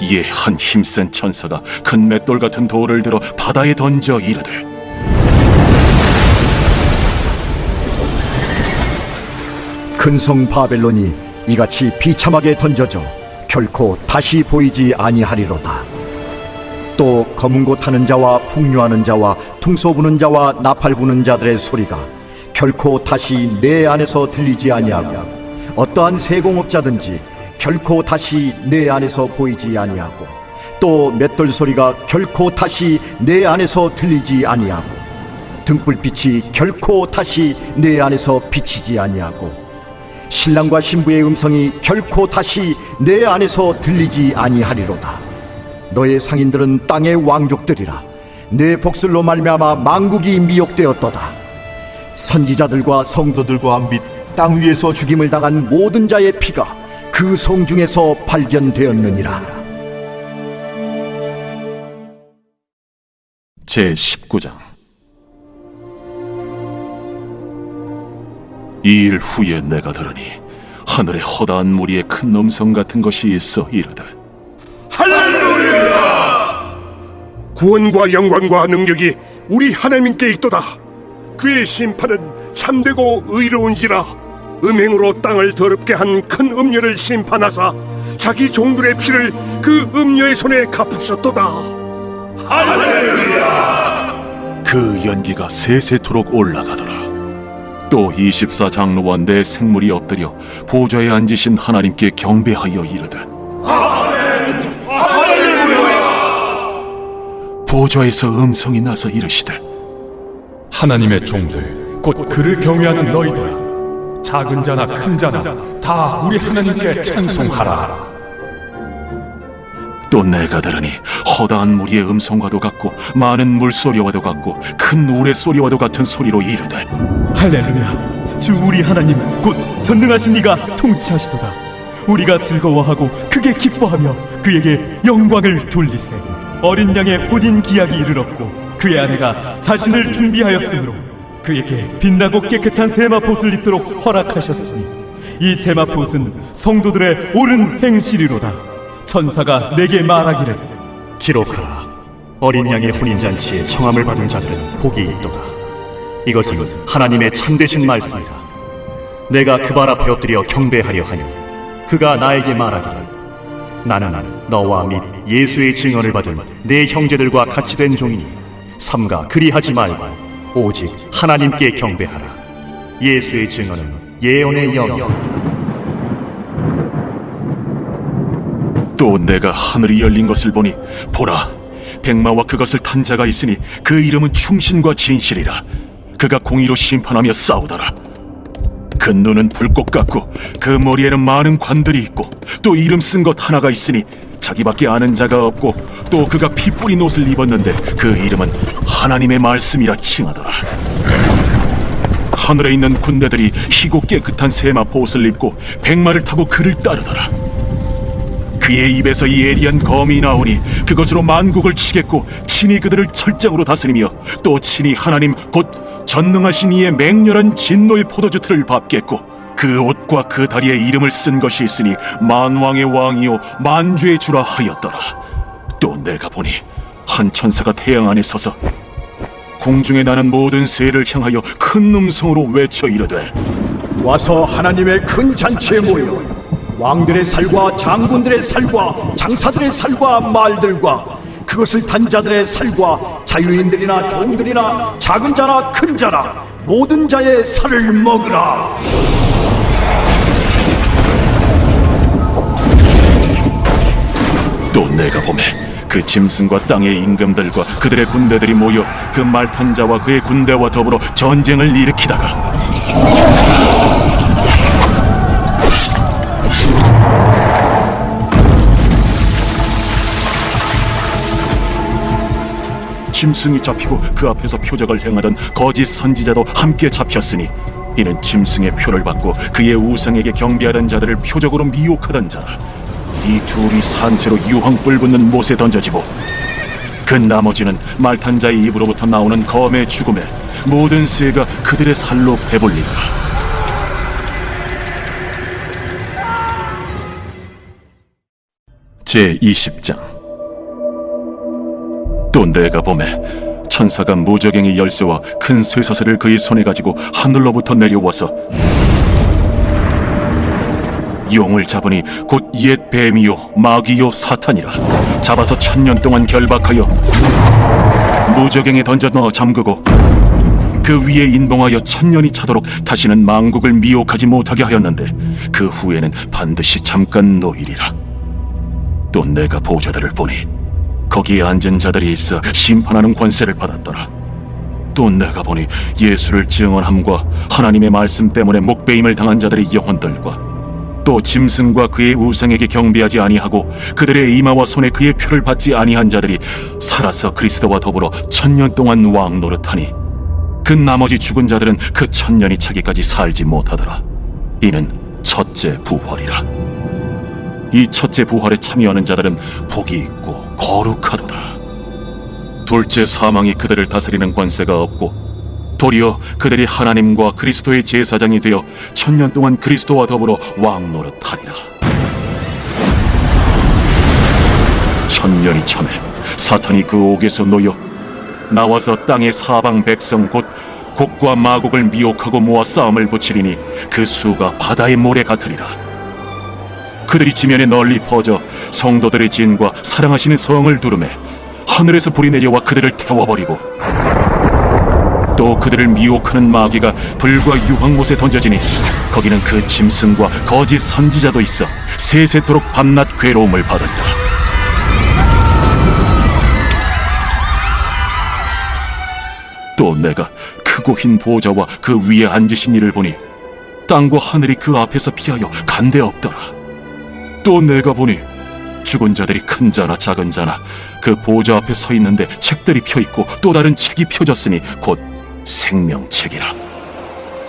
이에 한 힘센 천사가 큰 맷돌 같은 돌을 들어 바다에 던져 이르되 큰 성 바벨론이 이같이 비참하게 던져져 결코 다시 보이지 아니하리로다. 또 검은 고 타는 자와 풍류하는 자와 퉁소 부는 자와 나팔 부는 자들의 소리가 결코 다시 내 안에서 들리지 아니하고 어떠한 세공업자든지 결코 다시 내 안에서 보이지 아니하고 또 맷돌 소리가 결코 다시 내 안에서 들리지 아니하고 등불빛이 결코 다시 내 안에서 비치지 아니하고 신랑과 신부의 음성이 결코 다시 내 안에서 들리지 아니하리로다. 너의 상인들은 땅의 왕족들이라. 내 복술로 말미암아 만국이 미혹되었도다. 선지자들과 성도들과 및 땅 위에서 죽임을 당한 모든 자의 피가 그 성 중에서 발견되었느니라. 제19장. 이 일 후에 내가 들으니 하늘에 허다한 무리의 큰 음성 같은 것이 있어 이르되 할렐루야! 구원과 영광과 능력이 우리 하나님께 있도다. 그의 심판은 참되고 의로운지라. 음행으로 땅을 더럽게 한 큰 음녀를 심판하사 자기 종들의 피를 그 음녀의 손에 갚으셨도다. 할렐루야! 그 연기가 세세토록 올라가더라. 또 24장로와 내 생물이 엎드려 보좌에 앉으신 하나님께 경배하여 이르되 할렐루야! 보좌에서 음성이 나서 이르시되 하나님의 종들 곧 그를 경외하는 너희들아 작은 자나 큰 자나 다 우리 하나님께 찬송하라. 또 내가 들으니 허다한 무리의 음성과도 같고 많은 물소리와도 같고 큰 우레소리와도 같은 소리로 이르되 할렐루야. 주 우리 하나님 곧 전능하신 이가 통치하시도다. 우리가 즐거워하고 크게 기뻐하며 그에게 영광을 돌리세. 어린 양의 혼인 기약이 이르렀고 그의 아내가 자신을 준비하였으므로 그에게 빛나고 깨끗한 세마포옷을 입도록 허락하셨으니 이 세마포옷은 성도들의 옳은 행실이로다. 천사가 내게 말하기를 기록하라. 어린 양의 혼인잔치에 청함을 받은 자들은 복이 있도다. 이것은 하나님의 참되신 말씀이다. 내가 그 발 앞에 엎드려 경배하려 하니 그가 나에게 말하기를 나는 너와 및 예수의 증언을 받은 내 형제들과 같이 된 종이니 삼가 그리하지 말고 오직 하나님께 경배하라. 예수의 증언은 예언의 영이다. 또 내가 하늘이 열린 것을 보니 보라 백마와 그것을 탄 자가 있으니 그 이름은 충신과 진실이라. 그가 공의로 심판하며 싸우더라. 그 눈은 불꽃 같고 그 머리에는 많은 관들이 있고 또 이름 쓴 것 하나가 있으니 자기밖에 아는 자가 없고 또 그가 피 뿌린 옷을 입었는데 그 이름은 하나님의 말씀이라 칭하더라. 하늘에 있는 군대들이 희고 깨끗한 세마포 옷을 입고 백마를 타고 그를 따르더라. 그의 입에서 예리한 검이 나오니 그것으로 만국을 치겠고 친히 그들을 철장으로 다스리며 또 친히 하나님 곧 전능하신 이의 맹렬한 진노의 포도주 틀을 밟겠고 그 옷과 그 다리에 이름을 쓴 것이 있으니 만왕의 왕이요 만주의 주라 하였더라. 또 내가 보니 한 천사가 태양 안에 서서 공중에 나는 모든 새를 향하여 큰 음성으로 외쳐 이르되 와서 하나님의 큰 잔치에 모여 왕들의 살과 장군들의 살과 장사들의 살과 말들과 그것을 단 자들의 살과 자유인들이나 종들이나 작은 자나 큰 자나 모든 자의 살을 먹으라. 또 내가 보매 그 짐승과 땅의 임금들과 그들의 군대들이 모여 그 말탄 자와 그의 군대와 더불어 전쟁을 일으키다가 짐승이 잡히고 그 앞에서 표적을 행하던 거짓 선지자도 함께 잡혔으니 이는 짐승의 표를 받고 그의 우상에게 경배하던 자들을 표적으로 미혹하던 자라. 이 둘이 산채로 유황불 붙는 못에 던져지고 그 나머지는 말탄 자의 입으로부터 나오는 검의 죽음에 모든 새가 그들의 살로 배불리라. 제20장. 또 내가 보매 천사가 무저갱이 열쇠와 큰 쇠사슬을 그의 손에 가지고 하늘로부터 내려와서 용을 잡으니 곧 옛 뱀이요 마귀요 사탄이라. 잡아서 1000년 동안 결박하여 무저갱에 던져 넣어 잠그고 그 위에 인봉하여 1000년이 차도록 다시는 만국을 미혹하지 못하게 하였는데 그 후에는 반드시 잠깐 노일이라. 또 내가 보좌들을 보니 거기에 앉은 자들이 있어 심판하는 권세를 받았더라. 또 내가 보니 예수를 증언함과 하나님의 말씀 때문에 목배임을 당한 자들의 영혼들과 또 짐승과 그의 우상에게 경배하지 아니하고 그들의 이마와 손에 그의 표를 받지 아니한 자들이 살아서 그리스도와 더불어 1000년 동안 왕 노릇하니 그 나머지 죽은 자들은 그 1000년이 차기까지 살지 못하더라. 이는 첫째 부활이라. 이 첫째 부활에 참여하는 자들은 복이 있고 거룩하도다. 둘째 사망이 그들을 다스리는 권세가 없고 도리어 그들이 하나님과 그리스도의 제사장이 되어 1000년 동안 그리스도와 더불어 왕 노릇하리라. 1000년이 참에 사탄이 그 옥에서 놓여 나와서 땅의 사방 백성 곧 곡과 마곡을 미혹하고 모아 싸움을 붙이리니 그 수가 바다의 모래 같으리라. 그들이 지면에 널리 퍼져 성도들의 진과 사랑하시는 성을 두르매 하늘에서 불이 내려와 그들을 태워버리고 또 그들을 미혹하는 마귀가 불과 유황못에 던져지니 거기는 그 짐승과 거짓 선지자도 있어 세세토록 밤낮 괴로움을 받았다. 또 내가 크고 흰 보좌와 그 위에 앉으신 이를 보니 땅과 하늘이 그 앞에서 피하여 간데 없더라. 또 내가 보니 죽은 자들이 큰 자나 작은 자나 그 보좌 앞에 서 있는데 책들이 펴 있고 또 다른 책이 펴졌으니 곧 생명책이라.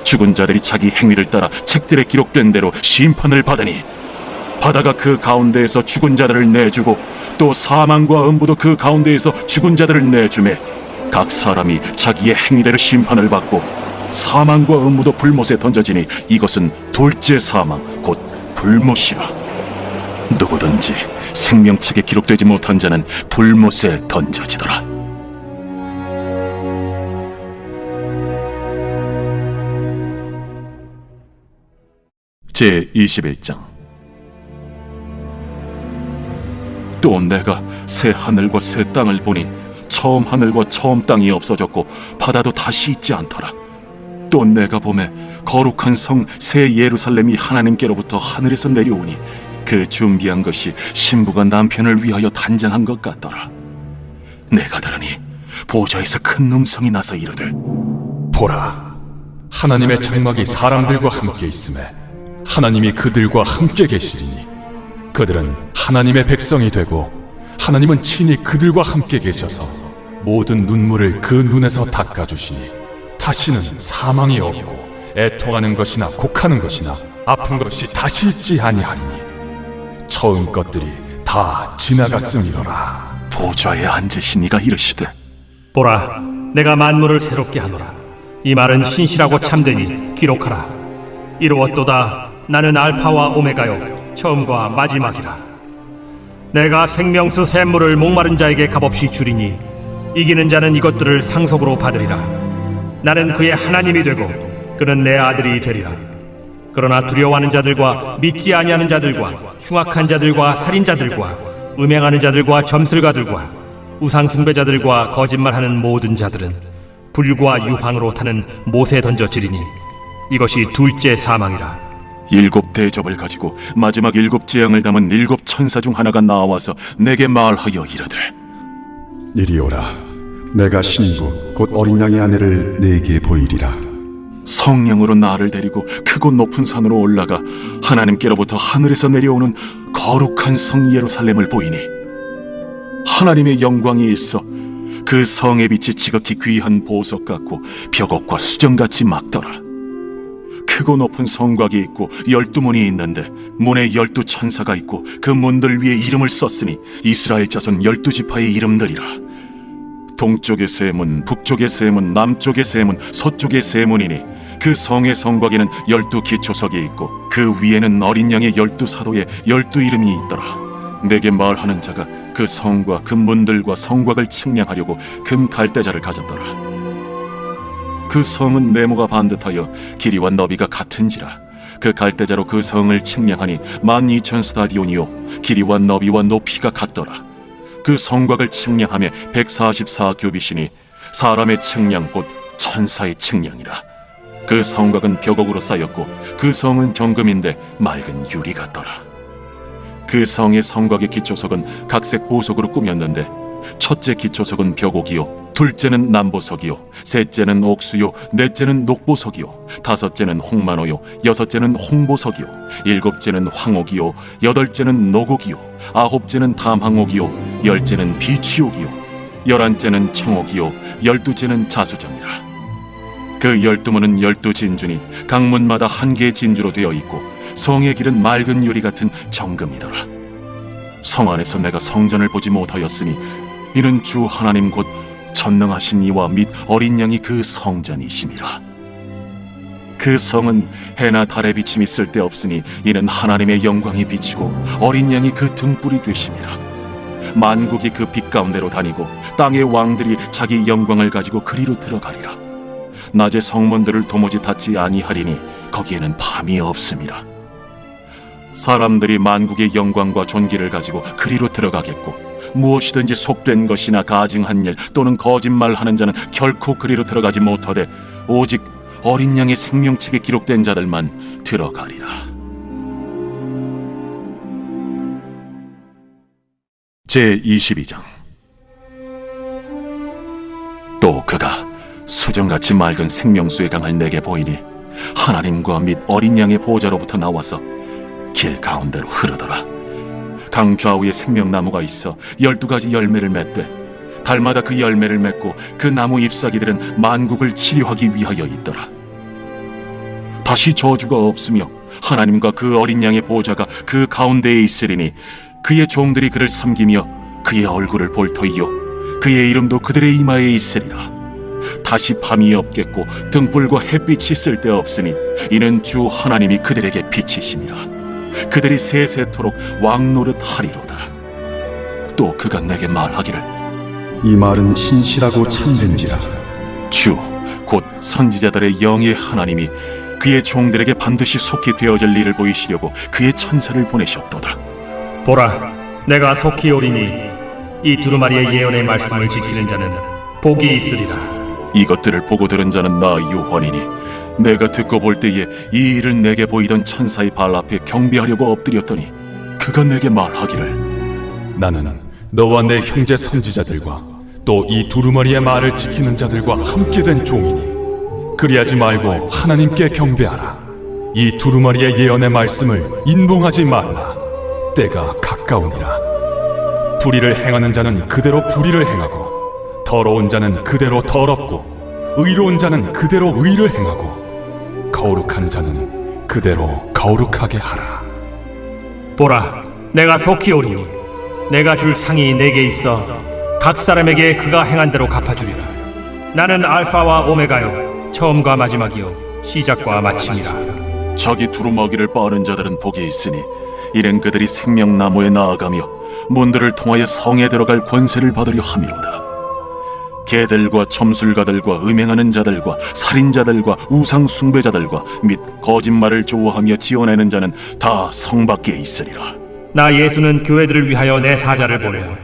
죽은 자들이 자기 행위를 따라 책들에 기록된 대로 심판을 받으니 바다가 그 가운데에서 죽은 자들을 내주고 또 사망과 음부도 그 가운데에서 죽은 자들을 내주매 각 사람이 자기의 행위대로 심판을 받고 사망과 음부도 불못에 던져지니 이것은 둘째 사망 곧 불못이라. 누구든지 생명책에 기록되지 못한 자는 불못에 던져지더라. 제21장. 또 내가 새 하늘과 새 땅을 보니 처음 하늘과 처음 땅이 없어졌고 바다도 다시 있지 않더라. 또 내가 보매 거룩한 성 새 예루살렘이 하나님께로부터 하늘에서 내려오니 그 준비한 것이 신부가 남편을 위하여 단장한 것 같더라. 내가 들으니 보좌에서 큰 음성이 나서 이르되 보라, 하나님의 장막이 사람들과 함께 있음에 하나님이 그들과 함께 계시리니 그들은 하나님의 백성이 되고 하나님은 친히 그들과 함께 계셔서 모든 눈물을 그 눈에서 닦아주시니 다시는 사망이 없고 애통하는 것이나 곡하는 것이나 아픈 것이 다시 있지 아니하리니 처음 것들이 다 지나갔음이로라. 보좌에 앉으신 이가 이르시되 보라, 내가 만물을 새롭게 하노라. 이 말은 신실하고 참되니 기록하라. 이루었도다. 나는 알파와 오메가요, 처음과 마지막이라. 내가 생명수 샘물을 목마른 자에게 값없이 주리니 이기는 자는 이것들을 상속으로 받으리라. 나는 그의 하나님이 되고 그는 내 아들이 되리라. 그러나 두려워하는 자들과 믿지 아니하는 자들과 흉악한 자들과 살인자들과 음행하는 자들과 점술가들과 우상 숭배자들과 거짓말하는 모든 자들은 불과 유황으로 타는 못에 던져지리니 이것이 둘째 사망이라. 7 대접을 가지고 마지막 7 재앙을 담은 7 천사 중 하나가 나와서 내게 말하여 이르되 이리 오라. 내가 신부 곧 어린 양의 아내를 네게 보이리라. 성령으로 나를 데리고 크고 높은 산으로 올라가 하나님께로부터 하늘에서 내려오는 거룩한 성 예루살렘을 보이니 하나님의 영광이 있어 그 성의 빛이 지극히 귀한 보석 같고 벽옥과 수정같이 막더라. 크고 높은 성곽이 있고 12문이 있는데 문에 12 천사가 있고 그 문들 위에 이름을 썼으니 이스라엘 자손 12지파의 이름들이라. 동쪽의 세 문, 북쪽의 세 문, 남쪽의 세 문, 서쪽의 세 문이니 그 성의 성곽에는 12 기초석이 있고 그 위에는 어린 양의 12 사도의 12 이름이 있더라. 내게 말하는 자가 그 성과 그 문들과 성곽을 측량하려고 금 갈대자를 가졌더라. 그 성은 네모가 반듯하여 길이와 너비가 같은지라. 그 갈대자로 그 성을 측량하니 12,000 스타디온이요 길이와 너비와 높이가 같더라. 그 성곽을 측량하며 144 규빗이니 사람의 측량 곧 천사의 측량이라. 그 성곽은 벽옥으로 쌓였고 그 성은 정금인데 맑은 유리 같더라. 그 성의 성곽의 기초석은 각색 보석으로 꾸몄는데 첫째 기초석은 벽옥이요 둘째는 남보석이요 셋째는 옥수요 넷째는 녹보석이요 다섯째는 홍만호요 여섯째는 홍보석이요 일곱째는 황옥이요 여덟째는 녹옥이요 아홉째는 담황옥이요 열째는 비취옥이요 11째는 청옥이요 12째는 자수정이라. 그 12문은 12진주니 각 문마다 한 개의 진주로 되어 있고 성의 길은 맑은 유리 같은 정금이더라. 성 안에서 내가 성전을 보지 못하였으니 이는 주 하나님 곧 전능하신 이와 및 어린 양이 그 성전이심이라. 그 성은 해나 달의 비침이 쓸데없으니 이는 하나님의 영광이 비치고 어린 양이 그 등불이 되심이라. 만국이 그 빛 가운데로 다니고 땅의 왕들이 자기 영광을 가지고 그리로 들어가리라. 낮에 성문들을 도무지 닫지 아니하리니 거기에는 밤이 없음이라. 사람들이 만국의 영광과 존귀를 가지고 그리로 들어가겠고 무엇이든지 속된 것이나 가증한 일 또는 거짓말하는 자는 결코 그리로 들어가지 못하되 오직 어린 양의 생명책에 기록된 자들만 들어가리라. 제22장. 또 그가 수정같이 맑은 생명수의 강을 내게 보이니 하나님과 및 어린 양의 보좌로부터 나와서 길 가운데로 흐르더라. 강 좌우에 생명나무가 있어 12가지 열매를 맺되 달마다 그 열매를 맺고 그 나무 잎사귀들은 만국을 치료하기 위하여 있더라. 다시 저주가 없으며 하나님과 그 어린 양의 보좌가 그 가운데에 있으리니 그의 종들이 그를 섬기며 그의 얼굴을 볼 터이요 그의 이름도 그들의 이마에 있으리라. 다시 밤이 없겠고 등불과 햇빛이 쓸데없으니 이는 주 하나님이 그들에게 빛이심이라. 그들이 세세토록 왕노릇 하리로다. 또 그가 내게 말하기를 이 말은 신실하고 참된지라. 주 곧 선지자들의 영의 하나님이 그의 종들에게 반드시 속히 되어질 일을 보이시려고 그의 천사를 보내셨도다. 보라, 내가 속히 오리니 이 두루마리의 예언의 말씀을 지키는 자는 복이 있으리라. 이것들을 보고 들은 자는 나 요한이니 내가 듣고 볼 때에 이 일을 내게 보이던 천사의 발 앞에 경배하려고 엎드렸더니 그가 내게 말하기를 나는 너와 내 형제 선지자들과 또 이 두루마리의 말을 지키는 자들과 함께 된 종이니 그리하지 말고 하나님께 경배하라. 이 두루마리의 예언의 말씀을 인봉하지 말라. 때가 가까우니라. 불의를 행하는 자는 그대로 불의를 행하고 더러운 자는 그대로 더럽고 의로운 자는 그대로 의를 행하고 거룩한 자는 그대로 거룩하게 하라. 보라, 내가 속히 오리니 내가 줄 상이 내게 있어 각 사람에게 그가 행한 대로 갚아주리라. 나는 알파와 오메가요 처음과 마지막이요 시작과 마침이라. 자기 두루마기를 빠는 자들은 복이 있으니 이는 그들이 생명나무에 나아가며 문들을 통하여 성에 들어갈 권세를 받으려 함이로다. 개들과 점술가들과 음행하는 자들과 살인자들과 우상 숭배자들과 및 거짓말을 좋아하며 지어내는 자는 다 성 밖에 있으리라. 나 예수는 교회들을 위하여 내 사자를 보내어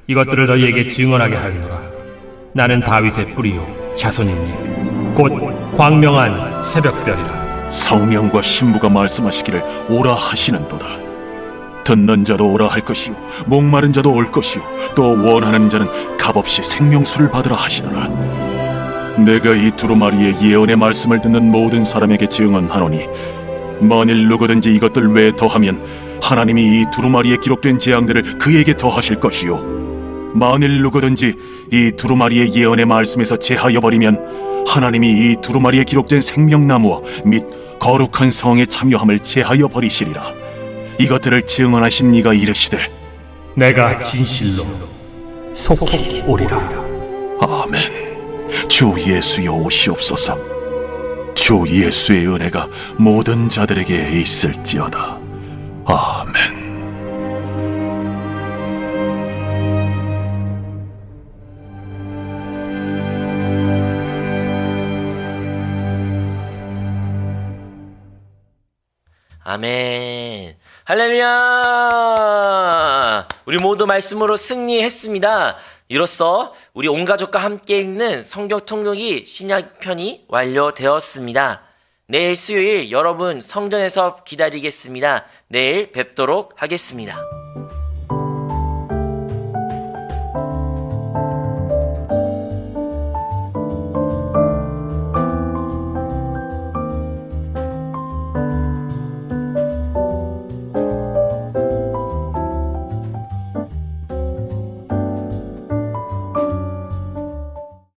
이것들을 너희에게 증언하게 하였노라. 나는 다윗의 뿌리요 자손이니 곧 광명한 새벽별이라. 성령과 신부가 말씀하시기를 오라 하시는도다. 듣는 자도 오라 할 것이요 목마른 자도 올 것이요 또 원하는 자는 값없이 생명수를 받으라 하시더라. 내가 이 두루마리의 예언의 말씀을 듣는 모든 사람에게 증언하노니 만일 누구든지 이것들 외에 더하면 하나님이 이 두루마리에 기록된 재앙들을 그에게 더하실 것이요 만일 누구든지 이 두루마리의 예언의 말씀에서 제하여 버리면 하나님이 이 두루마리에 기록된 생명나무와 및 거룩한 성에 참여함을 제하여 버리시리라. 이것들을 증언하신 이가 이르시되 내가 진실로 속히 오리라. 아멘. 주 예수여 오시옵소서. 주 예수의 은혜가 모든 자들에게 있을지어다. 아멘. 아멘. 할렐루야! 우리 모두 말씀으로 승리했습니다. 이로써 우리 온 가족과 함께 읽는 성경 통독이 신약편이 완료되었습니다. 내일 수요일 여러분 성전에서 기다리겠습니다. 내일 뵙도록 하겠습니다.